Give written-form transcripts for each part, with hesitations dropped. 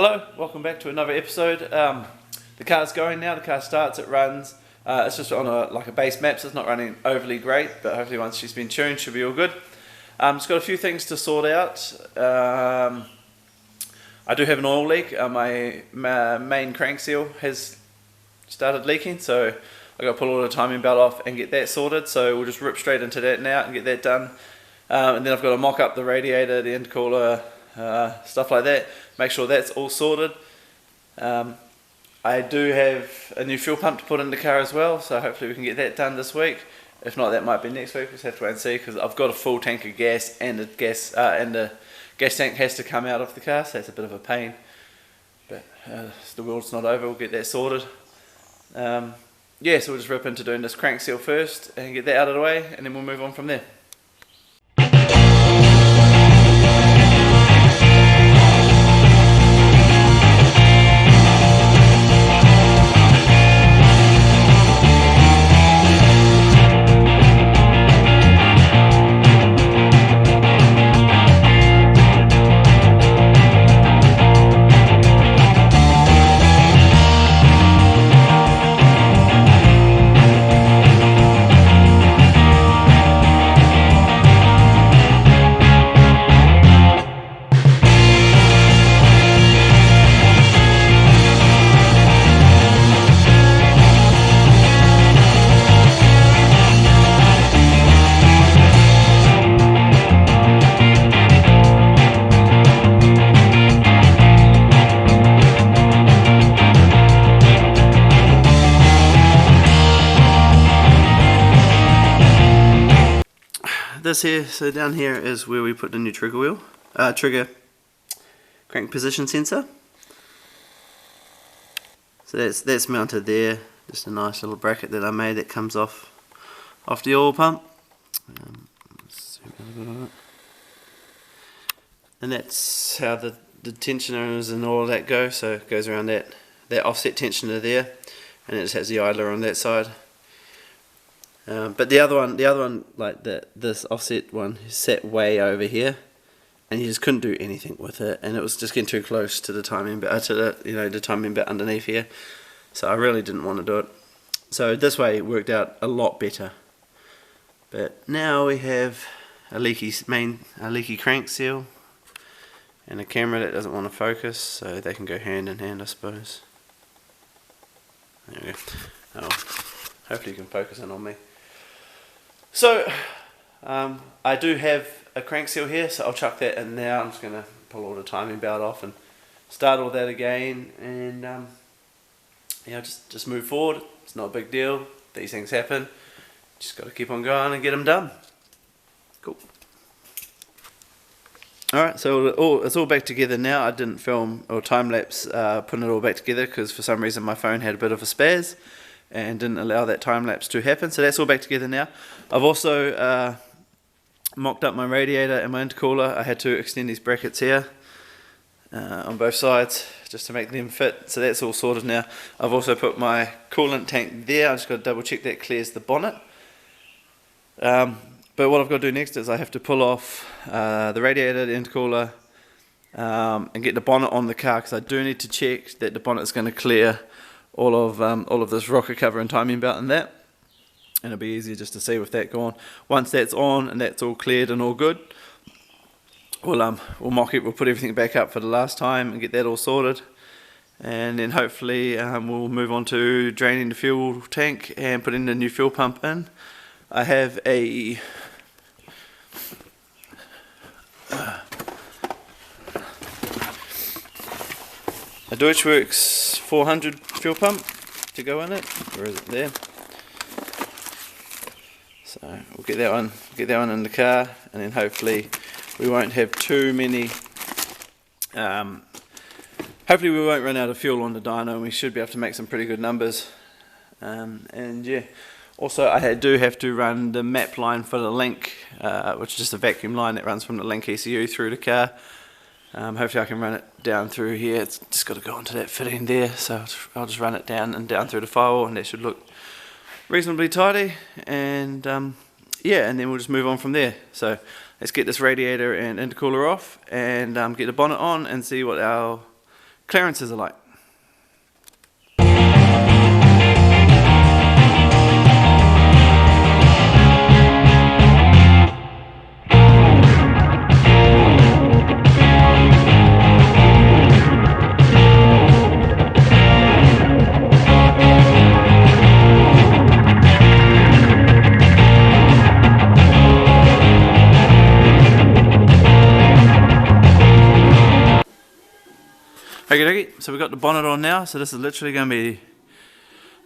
Hello, welcome back to another episode. The car's going now, the car starts, it runs. It's just on a base map, so it's not running overly great, but hopefully once she's been tuned, she'll be all good. Just got a few things to sort out. I do have an oil leak. My main crank seal has started leaking, so I've got to pull all the timing belt off and get that sorted. So we'll just rip straight into that now and get that done. And then I've got to mock up the radiator, the intercooler, stuff like that, make sure that's all sorted. I do have a new fuel pump to put in the car as well, so hopefully we can get that done this week. If not, that might be next week. We'll just have to wait and see, because I've got a full tank of gas, and the gas tank has to come out of the car, so it's a bit of a pain. But the world's not over, we'll get that sorted. So we'll just rip into doing this crank seal first and get that out of the way, and then we'll move on from there. This here, so down here is where we put the new trigger crank position sensor. So that's mounted there, just a nice little bracket that I made that comes off the oil pump. And that's how the tensioners and all of that go, so it goes around that offset tensioner there, and it just has the idler on that side. But the other one, like this offset one, sat way over here, and you just couldn't do anything with it, and it was just getting too close to the timing bit, the timing bit underneath here. So I really didn't want to do it. So this way it worked out a lot better. But now we have a leaky crank seal, and a camera that doesn't want to focus, so they can go hand in hand, I suppose. There we go. Oh, hopefully you can focus in on me. So, I do have a crank seal here, so I'll chuck that in now. I'm just going to pull all the timing belt off and start all that again, and just move forward. It's not a big deal. These things happen. Just got to keep on going and get them done. Cool. Alright, so it's all back together now. I didn't film or time-lapse putting it all back together, because for some reason my phone had a bit of a spaz and didn't allow that time-lapse to happen. So that's all back together now. I've also mocked up my radiator and my intercooler. I had to extend these brackets here on both sides just to make them fit. So that's all sorted now. I've also put my coolant tank there. I've just got to double check that clears the bonnet. But what I've got to do next is I have to pull off the radiator, the intercooler, and get the bonnet on the car, because I do need to check that the bonnet is going to clear all of this rocker cover and timing belt and that, and it'll be easier just to see with that going. Once that's on and that's all cleared and all good, we'll mock it, we'll put everything back up for the last time and get that all sorted, and then hopefully we'll move on to draining the fuel tank and putting the new fuel pump in. I have a Deutschwerks 400 fuel pump to go in it. Where is it? There. So we'll get that one in the car, and then hopefully we won't have too many. Hopefully we won't run out of fuel on the dyno, and we should be able to make some pretty good numbers. And yeah. Also, I do have to run the map line for the link, which is just a vacuum line that runs from the link ECU through the car. Hopefully I can run it down through here. It's just got to go onto that fitting there, so I'll just run it down through the firewall, and that should look reasonably tidy. And and then we'll just move on from there. So let's get this radiator and intercooler off, and get the bonnet on and see what our clearances are like. Okay, so we've got the bonnet on now, so this is literally going to be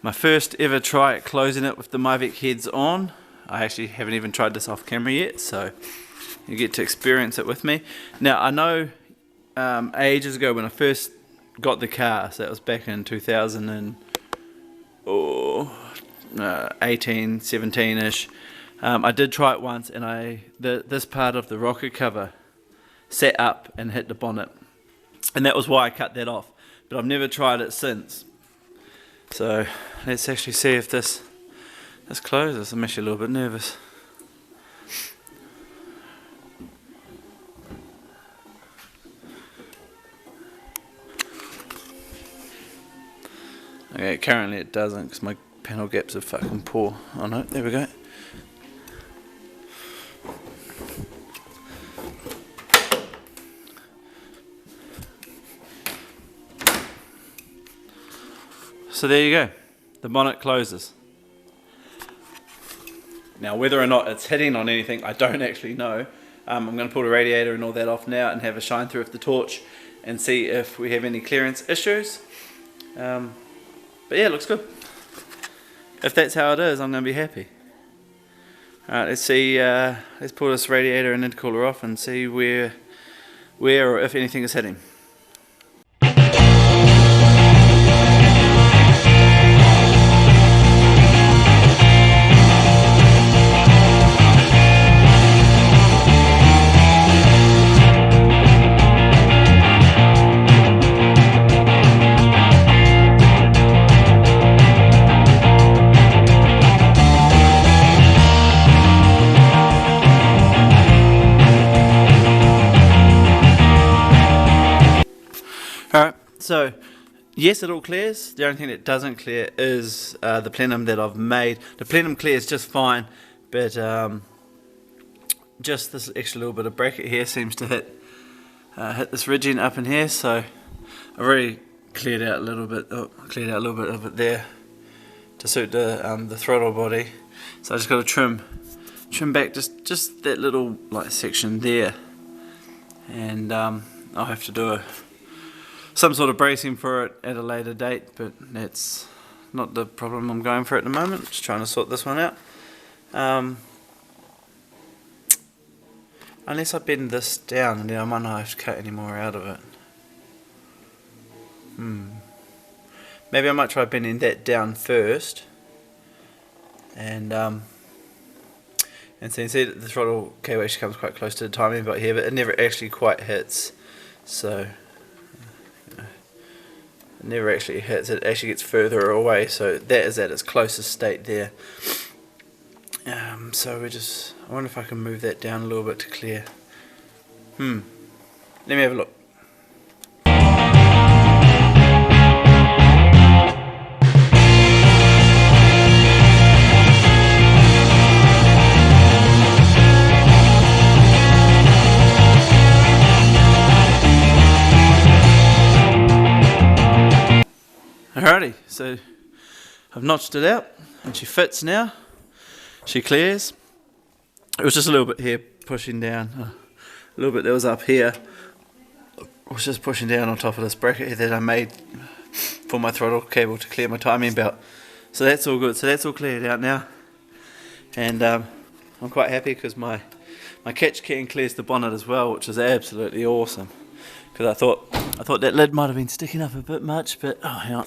my first ever try at closing it with the mivec heads on. I actually haven't even tried this off camera yet, so you get to experience it with me. Now I know ages ago when I first got the car, so that was back in 2018, 17ish, I did try it once and this part of the rocker cover sat up and hit the bonnet. And that was why I cut that off, but I've never tried it since. So let's actually see if this closes. I'm actually a little bit nervous. Okay, currently it doesn't because my panel gaps are fucking poor. Oh no, there we go. So there you go, the bonnet closes. Now whether or not it's hitting on anything, I don't actually know. I'm going to pull the radiator and all that off now and have a shine through with the torch and see if we have any clearance issues. But yeah, it looks good. If that's how it is, I'm going to be happy. Alright, let's see, let's pull this radiator and intercooler off and see where or if anything is hitting. Alright, so yes, it all clears. The only thing that doesn't clear is the plenum that I've made. The plenum clears just fine, but just this extra little bit of bracket here seems to hit this ridging up in here. So I've already cleared out a little bit of it there to suit the throttle body. So I just got to trim back just that little like section there, and I'll have to do some sort of bracing for it at a later date, but that's not the problem I'm going for at the moment. Just trying to sort this one out. Unless I bend this down, and then I might not have to cut any more out of it. Maybe I might try bending that down first, and see that the throttle cable actually comes quite close to the timing belt here, but it never actually quite hits. So it never actually hits, it actually gets further away, so that is at its closest state there. So I wonder if I can move that down a little bit to clear. Let me have a look. Alrighty, so I've notched it out and she fits now. She clears. It was just a little bit here pushing down, a little bit that was up here was just pushing down on top of this bracket here that I made for my throttle cable to clear my timing belt. So that's all good, so that's all cleared out now, and I'm quite happy because my catch can clears the bonnet as well, which is absolutely awesome, because I thought that lid might have been sticking up a bit much, but oh, hang on.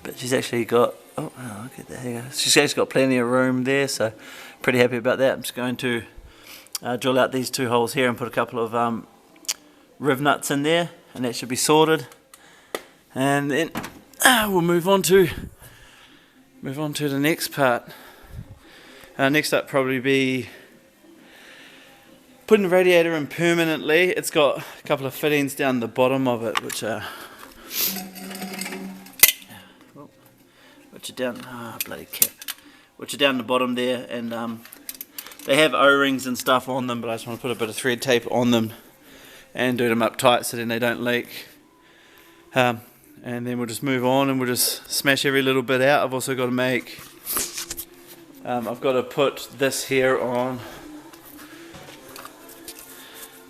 But she's actually got, oh look at that, here. She's actually got plenty of room there, so pretty happy about that. I'm just going to drill out these two holes here and put a couple of riv nuts in there, and that should be sorted. And then we'll move on to the next part. Next up probably putting the radiator in permanently. It's got a couple of fittings down the bottom of it, which are down, bloody cap, which are down the bottom there, and they have O-rings and stuff on them, but I just want to put a bit of thread tape on them and do them up tight so then they don't leak. And then we'll just move on and we'll just smash every little bit out. I've also got to make, I've got to put this here on.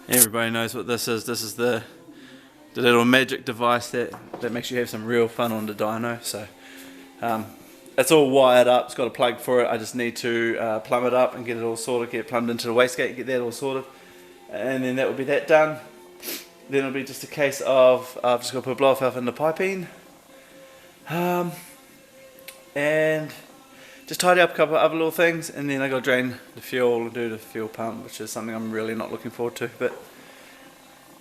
Everybody knows what this is. This is the little magic device that makes you have some real fun on the dyno. So it's all wired up, it's got a plug for it. I just need to plumb it up and get it all sorted, get it plumbed into the wastegate, get that all sorted, and then that will be that done. Then it'll be just a case of I've just got to put a blow off valve in the piping, and just tidy up a couple of other little things, and then I got to drain the fuel and do the fuel pump, which is something I'm really not looking forward to, but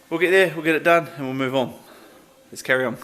we'll get there, we'll get it done, and we'll move on. Let's carry on.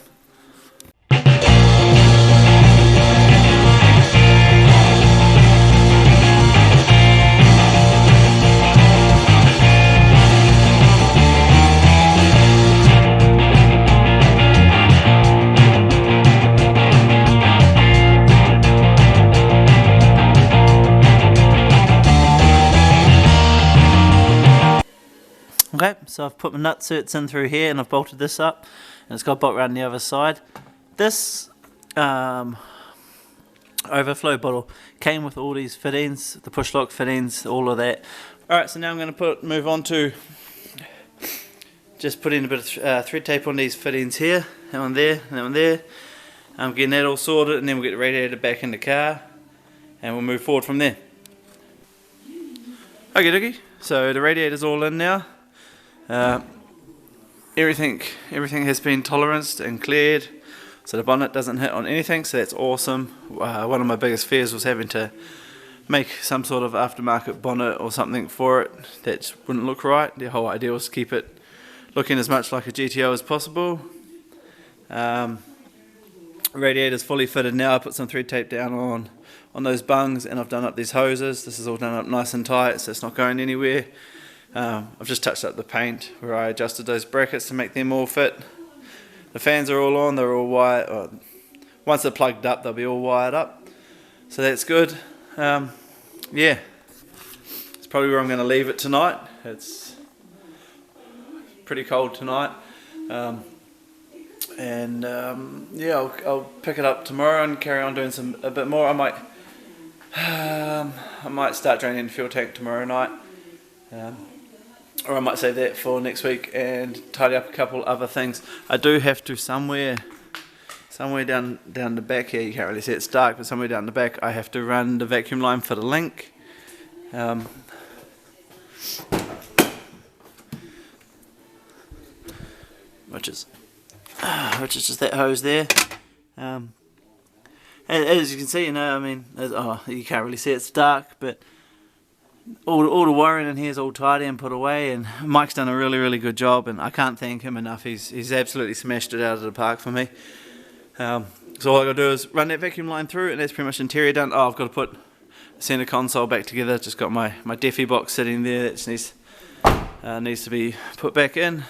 Okay, so I've put my nut certs in through here and I've bolted this up, and it's got a bolt around the other side. This overflow bottle came with all these fittings, the push lock fittings, all of that. Alright, so now I'm going to move on to just putting a bit of thread tape on these fittings here, that one there, and that one there. I'm getting that all sorted, and then we'll get the radiator back in the car and we'll move forward from there. Okay, dokie, so the radiator's all in now. Everything has been toleranced and cleared, so the bonnet doesn't hit on anything, so that's awesome. One of my biggest fears was having to make some sort of aftermarket bonnet or something for it that wouldn't look right. The whole idea was to keep it looking as much like a GTO as possible. Radiator's fully fitted now. I put some thread tape down on those bungs, and I've done up these hoses. This is all done up nice and tight, so it's not going anywhere. I've just touched up the paint where I adjusted those brackets to make them all fit. The fans are all on, they're all wired. Once they're plugged up, they'll be all wired up, so that's good. Yeah, it's probably where I'm going to leave it tonight. It's pretty cold tonight, yeah, I'll pick it up tomorrow and carry on doing a bit more. I might start draining the fuel tank tomorrow night. Or I might save that for next week and tidy up a couple other things. I do have to somewhere down the back here, you can't really see it's dark, but somewhere down the back I have to run the vacuum line for the link. Which is just that hose there. As you can see, you know, I mean, you can't really see it's dark, but all the wiring in here is all tidy and put away, and Mike's done a really good job, and I can't thank him enough. He's absolutely smashed it out of the park for me. So all I got to do is run that vacuum line through, and that's pretty much interior done. Oh, I've got to put the center console back together. Just got my Defi box sitting there that needs to be put back in.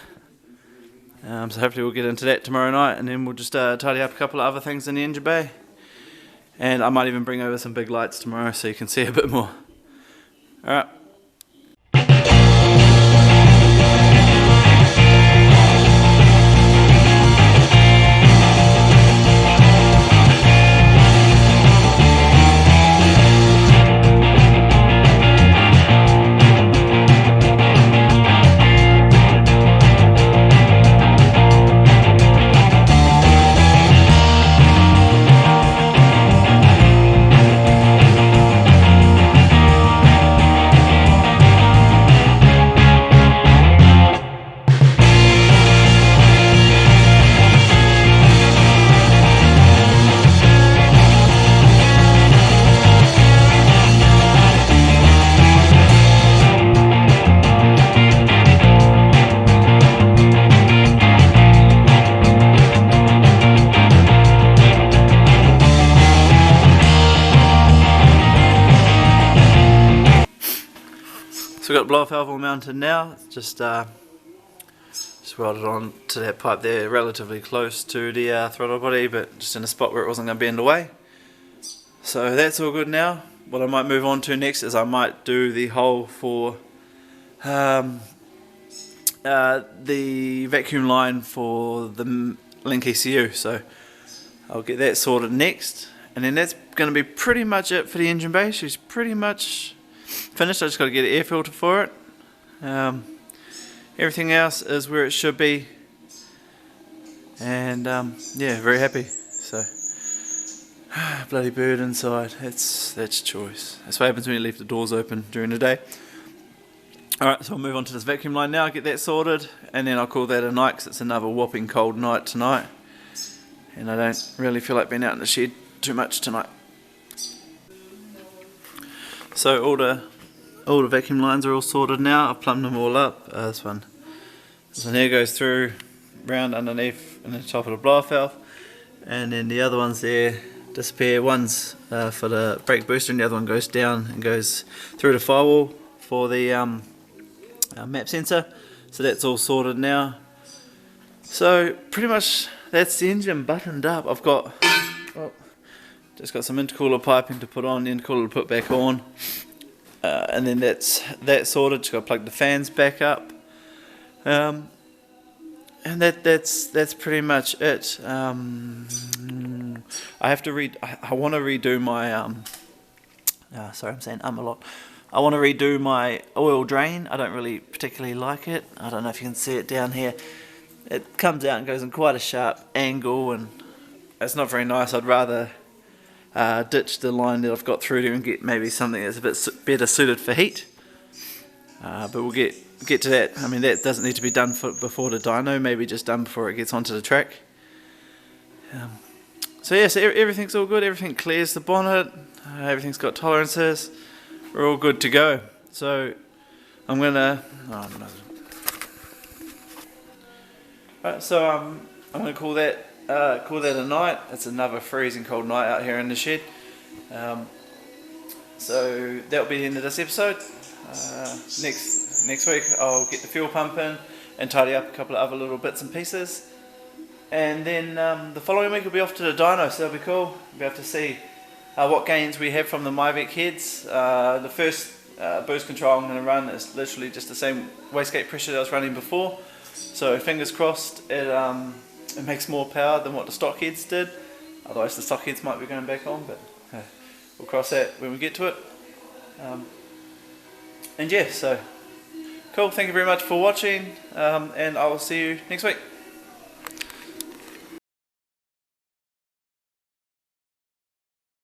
So hopefully we'll get into that tomorrow night, and then we'll just tidy up a couple of other things in the engine bay. And I might even bring over some big lights tomorrow so you can see a bit more. Alright. got blower valve all mounted now. It's just welded on to that pipe there, relatively close to the throttle body, but just in a spot where it wasn't going to bend away. So that's all good now. What I might move on to next is I might do the hole for the vacuum line for the link ECU. So I'll get that sorted next, and then that's going to be pretty much it for the engine bay. She's pretty much finished. I just got to get an air filter for it. Everything else is where it should be, and yeah, very happy. So bloody bird inside. That's choice. That's what happens when you leave the doors open during the day. Alright, so I'll move on to this vacuum line now, get that sorted, and then I'll call that a night because it's another whopping cold night tonight, and I don't really feel like being out in the shed too much tonight. So all the vacuum lines are all sorted now. I've plumbed them all up. This one here goes through round underneath and the top of the blower valve, and then the other ones there disappear. One's for the brake booster, and the other one goes down and goes through the firewall for the map sensor. So that's all sorted now. So pretty much that's the engine buttoned up. I've got just got some intercooler piping to put on, the intercooler to put back on, and then that's sorted. Just got to plug the fans back up, and that's pretty much it. I have to I want to redo my sorry, I'm saying a lot. I want to redo my oil drain. I don't really particularly like it. I don't know if you can see it down here. It comes out and goes in quite a sharp angle, and it's not very nice. I'd rather ditch the line that I've got through there and get maybe something that's a bit better suited for heat. But we'll get to that. I mean, that doesn't need to be done before the dyno. Maybe just done before it gets onto the track. So yeah, so everything's all good. Everything clears the bonnet. Everything's got tolerances. We're all good to go. So I'm gonna. Right, so I'm gonna call that a night. It's another freezing cold night out here in the shed. So that'll be the end of this episode. Next week I'll get the fuel pump in and tidy up a couple of other little bits and pieces, and then the following week we'll be off to the dyno. So that'll be cool. We'll be able to see what gains we have from the mivec heads. The first boost control I'm going to run is literally just the same wastegate pressure that I was running before. So fingers crossed it makes more power than what the stock heads did. Otherwise the stock heads might be going back on, but we'll cross that when we get to it. And yeah, so cool. Thank you very much for watching, and I will see you next week.